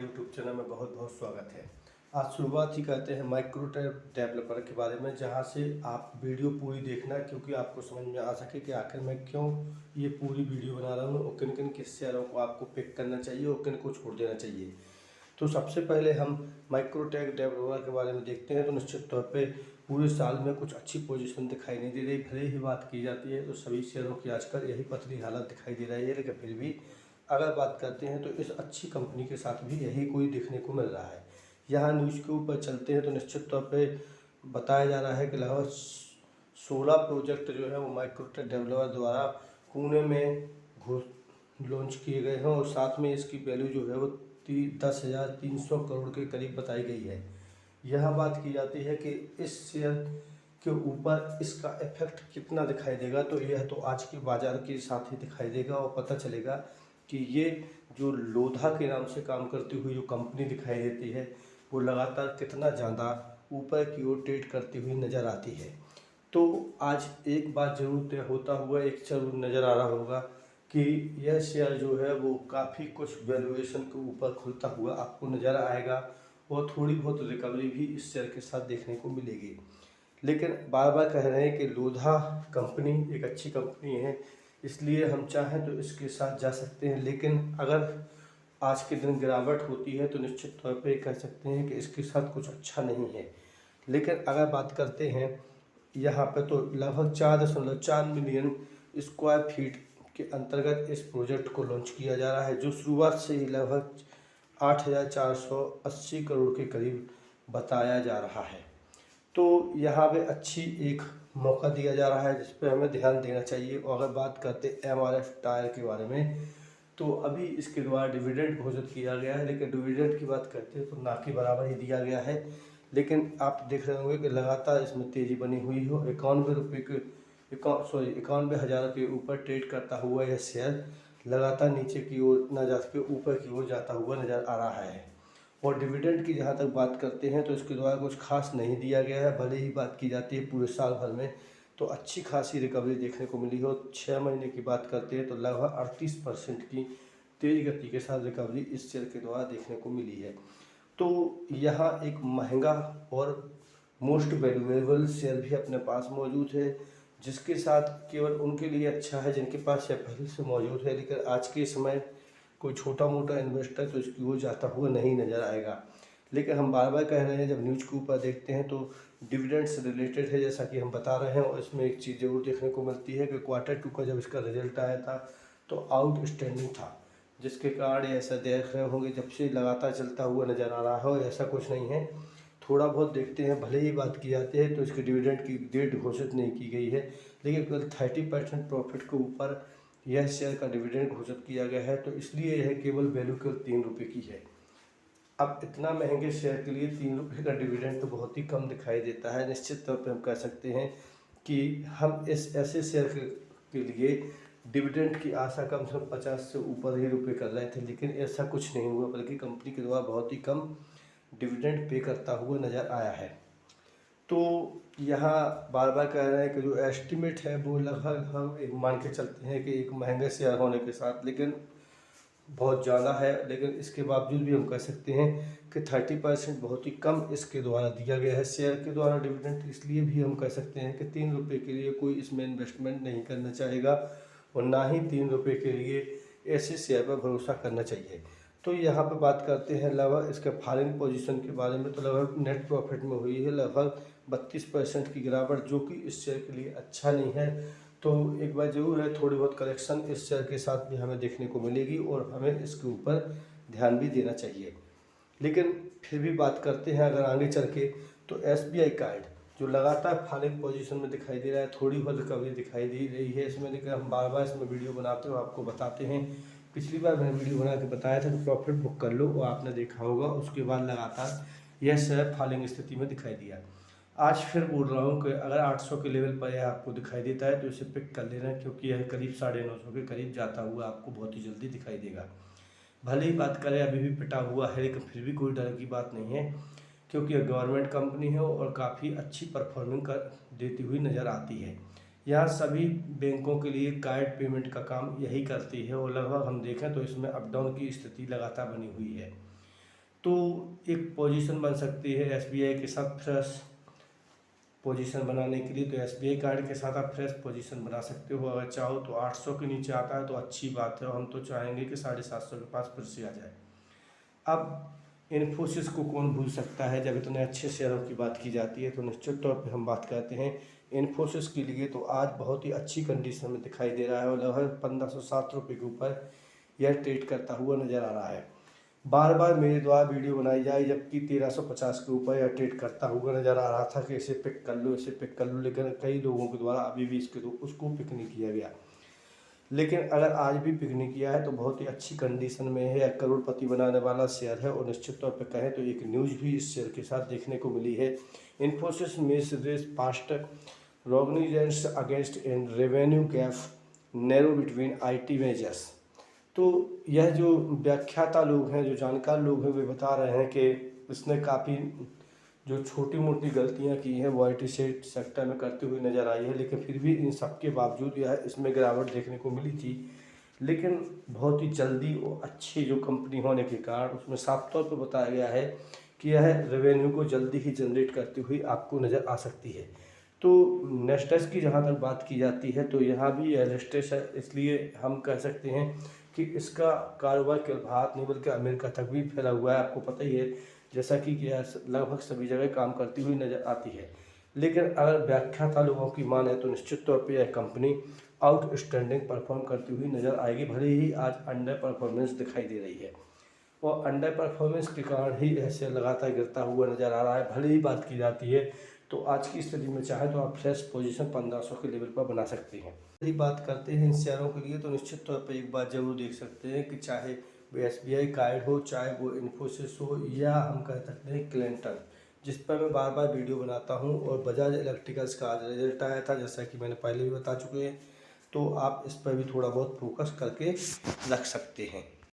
YouTube channel में बहुत बहुत स्वागत है। आज शुरुआत ही करते हैं माइक्रोटैब डेवलपर के बारे में, जहां से आप वीडियो पूरी देखना, क्योंकि आपको समझ में आ सके कि आखिर मैं क्यों ये पूरी वीडियो बना रहा हूँ और किन किन शेयरों को आपको पिक करना चाहिए और किन को छोड़ देना चाहिए। तो सबसे पहले हम माइक्रोटैब डेवलपर के बारे में देखते हैं। तो निश्चित तौर पे पूरे साल में कुछ अच्छी पोजीशन दिखाई नहीं दे रही, भले ही बात की जाती है तो सभी शेयरों की आजकल यही पतली हालत दिखाई दे रही है, लेकिन फिर भी अगर बात करते हैं तो इस अच्छी कंपनी के साथ भी यही कोई देखने को मिल रहा है। यहाँ न्यूज़ के ऊपर चलते हैं तो निश्चित तौर पे बताया जा रहा है कि लगभग 16 प्रोजेक्ट जो है वो माइक्रोटेक डेवलपर द्वारा पुणे में लॉन्च किए गए हैं और साथ में इसकी वैल्यू जो है वो 10,300 करोड़ के करीब बताई गई है। यह बात की जाती है कि इस शेयर के ऊपर इसका इफेक्ट कितना दिखाई देगा, तो यह तो आज के बाज़ार के साथ ही दिखाई देगा और पता चलेगा कि ये जो लोधा के नाम से काम करती हुई जो कंपनी दिखाई देती है वो लगातार कितना ज़्यादा ऊपर की ओर ट्रेड करती हुई नज़र आती है। तो आज एक बात जरूर तय होता हुआ एक जरूर नज़र आ रहा होगा कि यह शेयर जो है वो काफ़ी कुछ वैल्यूएशन के ऊपर खुलता हुआ आपको नज़र आएगा और थोड़ी बहुत रिकवरी भी इस शेयर के साथ देखने को मिलेगी। लेकिन बार बार कह रहे हैं कि लोधा कंपनी एक अच्छी कंपनी है, इसलिए हम चाहें तो इसके साथ जा सकते हैं, लेकिन अगर आज के दिन गिरावट होती है तो निश्चित तौर पे कह सकते हैं कि इसके साथ कुछ अच्छा नहीं है। लेकिन अगर बात करते हैं यहाँ पे तो लगभग 4.4 मिलियन स्क्वायर फीट के अंतर्गत इस प्रोजेक्ट को लॉन्च किया जा रहा है, जो शुरुआत से ही लगभग 8,480 करोड़ के करीब बताया जा रहा है। तो यहाँ पे अच्छी एक मौका दिया जा रहा है जिस पे हमें ध्यान देना चाहिए। और अगर बात करते MRF टायर के बारे में, तो अभी इसके द्वारा डिविडेंड घोषित किया गया है, लेकिन डिविडेंड की बात करते हैं तो ना के बराबर ही दिया गया है। लेकिन आप देख रहे होंगे कि लगातार इसमें तेज़ी बनी हुई हो, 91,000 के ऊपर ट्रेड करता हुआ यह शेयर लगातार नीचे की ओर ना जा के ऊपर की ओर जाता हुआ नज़र आ रहा है। और डिविडेंड की जहाँ तक बात करते हैं तो इसके द्वारा कुछ खास नहीं दिया गया है, भले ही बात की जाती है पूरे साल भर में तो अच्छी खासी रिकवरी देखने को मिली हो। 6 महीने की बात करते हैं तो लगभग 38% की तेज गति के साथ रिकवरी इस शेयर के द्वारा देखने को मिली है। तो यहाँ एक महंगा और मोस्ट वैल्यूएबल शेयर भी अपने पास मौजूद है, जिसके साथ केवल उनके लिए अच्छा है जिनके पास यह पहले से मौजूद है, लेकिन आज के समय कोई छोटा मोटा इन्वेस्टर तो इसकी ओर जाता हुआ नहीं नज़र आएगा। लेकिन हम बार बार कह रहे हैं, जब न्यूज़ के ऊपर देखते हैं तो डिविडेंड से रिलेटेड है जैसा कि हम बता रहे हैं, और इसमें एक चीज़ जरूर देखने को मिलती है कि Q2 का जब इसका रिजल्ट आया था तो आउटस्टैंडिंग था, जिसके कारण ऐसा देख रहे होंगे जब से लगातार चलता हुआ नज़र आ रहा हो। ऐसा कुछ नहीं है, थोड़ा बहुत देखते हैं, भले ही बात की जाती है तो इसके डिविडेंड की डेट घोषित नहीं की गई है, लेकिन केवल 30% प्रॉफिट के ऊपर यह शेयर का डिविडेंड घोषित किया गया है, तो इसलिए यह केवल वैल्यू केवल 3 रुपये की है। अब इतना महंगे शेयर के लिए 3 रुपये का डिविडेंड तो बहुत ही कम दिखाई देता है। निश्चित तौर पे हम कह सकते हैं कि हम इस ऐसे शेयर के लिए डिविडेंड की आशा कम से कम 50 से ऊपर ही रुपये कर रहे थे, लेकिन ऐसा कुछ नहीं हुआ, बल्कि कंपनी के द्वारा बहुत ही कम डिविडेंड पे करता हुआ नज़र आया है। तो यहाँ बार बार कह रहे हैं कि जो एस्टिमेट है वो लगभग हम एक मान के चलते हैं कि एक महंगे शेयर होने के साथ, लेकिन बहुत ज़्यादा है, लेकिन इसके बावजूद भी हम कह सकते हैं कि 30% बहुत ही कम इसके द्वारा दिया गया है शेयर के द्वारा डिविडेंड। इसलिए भी हम कह सकते हैं कि 3 रुपये के लिए कोई इसमें इन्वेस्टमेंट नहीं करना चाहेगा और ना ही 3 रुपये के लिए ऐसे शेयर पर भरोसा करना चाहिए। तो यहाँ पर बात करते हैं लगभग इसके फॉरेन पोजीशन के बारे में, तो लगभग नेट प्रॉफिट में हुई है लगभग 32% की गिरावट, जो कि इस शेयर के लिए अच्छा नहीं है। तो एक बार ज़रूर है, थोड़ी बहुत करेक्शन इस शेयर के साथ भी हमें देखने को मिलेगी और हमें इसके ऊपर ध्यान भी देना चाहिए। लेकिन फिर भी बात करते हैं अगर आगे चल के, तो SBI कार्ड जो लगातार फॉलिंग पोजीशन में दिखाई दे रहा है, थोड़ी बहुत रिकवरी दिखाई दे रही है इसमें, लेकिन हम बार बार इसमें वीडियो बनाते हुए आपको बताते हैं। पिछली बार मैंने वीडियो बना के बताया था कि प्रॉफिट बुक कर लो, और आपने देखा होगा उसके बाद लगातार यह शेयर फॉलिंग स्थिति में दिखाई दिया। आज फिर बोल रहा हूँ कि अगर 800 के लेवल पर यह आपको दिखाई देता है तो इसे पिक कर लेना, क्योंकि यह करीब 950 के करीब जाता हुआ आपको बहुत ही जल्दी दिखाई देगा। भले ही बात करें अभी भी पिटा हुआ है, लेकिन फिर भी कोई डर की बात नहीं है, क्योंकि यह गवर्नमेंट कंपनी है और काफ़ी अच्छी परफॉर्मिंग कर देती हुई नज़र आती है। यहाँ सभी बैंकों के लिए कार्ड पेमेंट का काम यही करती है और लगभग हम देखें तो इसमें अप डाउन की स्थिति लगातार बनी हुई है। तो एक पोजीशन बन सकती है SBI के साथ फ्रेश पोजीशन बनाने के लिए। तो SBI कार्ड के साथ आप फ्रेश पोजीशन बना सकते हो। अगर चाहो तो 800 के नीचे आता है तो अच्छी बात है, हम तो चाहेंगे कि 750 के पास फिर से आ जाए। अब इन्फोसिस को कौन भूल सकता है, जब इतने अच्छे शेयरों की बात की जाती है तो निश्चित तौर पे हम बात करते हैं इन्फोसिस के लिए। तो आज बहुत ही अच्छी कंडीशन में दिखाई दे रहा है और लगभग 1507 रुपये के ऊपर यह ट्रेड करता हुआ नज़र आ रहा है। बार बार मेरे द्वारा वीडियो बनाई जाए, जबकि 1350 के ऊपर यह ट्रेड करता हुआ नज़र आ रहा था कि इसे पिक कर लो, इसे पिक कर लो, लेकिन कई लोगों के द्वारा अभी भी उसको पिक नहीं किया गया। लेकिन अगर आज भी पिक नहीं किया है तो बहुत ही अच्छी कंडीशन में है, 1 करोड़पति बनाने वाला शेयर है। और निश्चित तौर पर कहें तो एक न्यूज़ भी इस शेयर के साथ देखने को मिली है, Infosys makes race past recognizance against in revenue gap narrow between IT majors. तो यह जो व्याख्याता लोग हैं, जो जानकार लोग हैं, वे बता रहे हैं कि इसने काफ़ी जो छोटी मोटी गलतियां की हैं वो IT सेक्टर में करते हुए नज़र आई है, लेकिन फिर भी इन सब के बावजूद यह इसमें गिरावट देखने को मिली थी। लेकिन बहुत ही जल्दी और अच्छी जो कंपनी होने के कारण उसमें साफ तौर पर बताया गया है कि यह रेवेन्यू को जल्दी ही जनरेट करती हुई आपको नज़र आ सकती है। तो नेस्टेस की जहाँ तक बात की जाती है तो यहाँ भी यह नेस्टेस है, इसलिए हम कह सकते हैं कि इसका कारोबार केवल भारत नहीं बल्कि अमेरिका तक भी फैला हुआ है। आपको पता ही है, जैसा कि लगभग सभी जगह काम करती हुई नज़र आती है। लेकिन अगर व्याख्याता लोगों की माने तो निश्चित तौर पे यह कंपनी आउटस्टैंडिंग परफॉर्म करती हुई नज़र आएगी, भले ही आज अंडर परफॉर्मेंस दिखाई दे रही है। और अंडर परफॉर्मेंस के कारण ही ऐसे लगातार गिरता हुआ नज़र आ रहा है। भले ही बात की जाती है तो आज की स्थिति में चाहे तो आप फ्रेश पोजीशन 1500 के लेवल पर बना सकते हैं। यदि बात करते हैं इन शेयरों के लिए तो निश्चित तौर पर एक बात जरूर देख सकते हैं कि चाहे वो SBI कार्ड हो, चाहे वो इन्फोसिस हो, या हम कह सकते हैं क्लिंटन, जिस पर मैं बार बार वीडियो बनाता हूं, और बजाज इलेक्ट्रिकल्स का आज रिजल्ट आया था, जैसा कि मैंने पहले भी बता चुके हैं। तो आप इस पर भी थोड़ा बहुत फोकस करके रख सकते हैं।